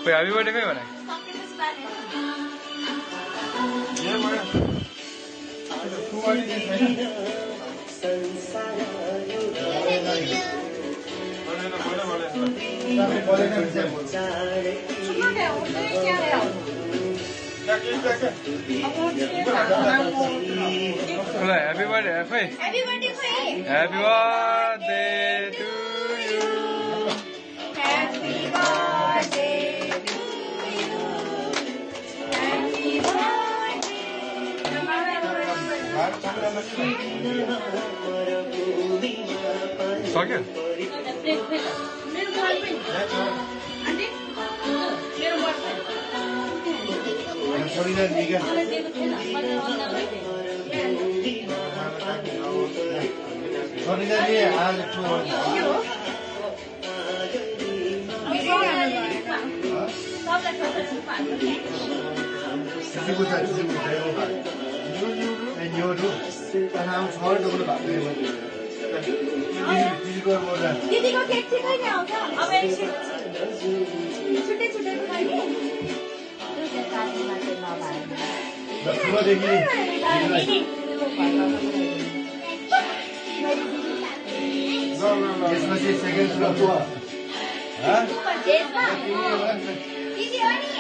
कोही happy birthday खै भने Happy birthday, Happy birthday to you. Happy birthday to you. Happy birthday. सक्यो दीदीको cake चाहिँ कहिले आउँछ अब एकछिन छुट्टै छुट्टै खाने यसपछि सेकेन्ड दिदी हो नि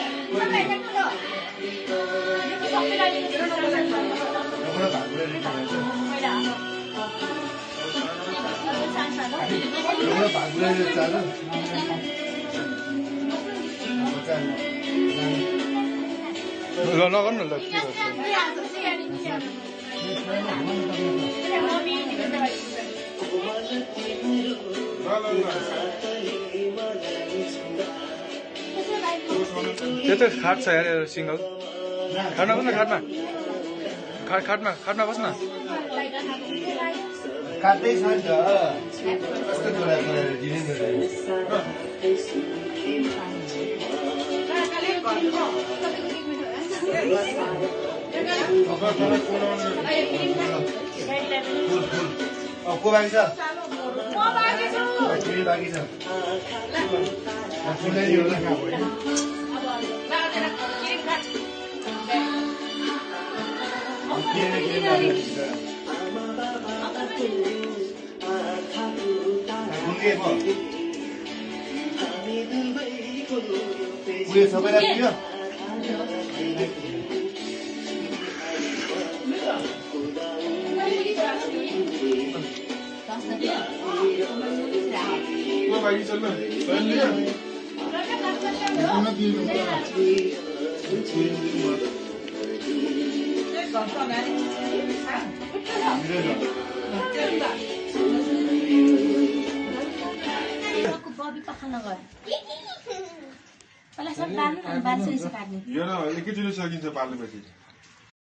सबैजना ठुलो नगर्नु ल त्यो त खाट छ यार सिङ्गल खाटमा बस्न खाटमा बस्न काट्दै छ नि त कस्तो कुरा दिने को बाँकी छ बाँकी छ उयो सबैलाई दियो बबी पखाल्न गयो पहिला सब बाल्नु न बाल्छु यसो काट्ने यो न एकैचोटि सकिन्छ पाल्नेपछि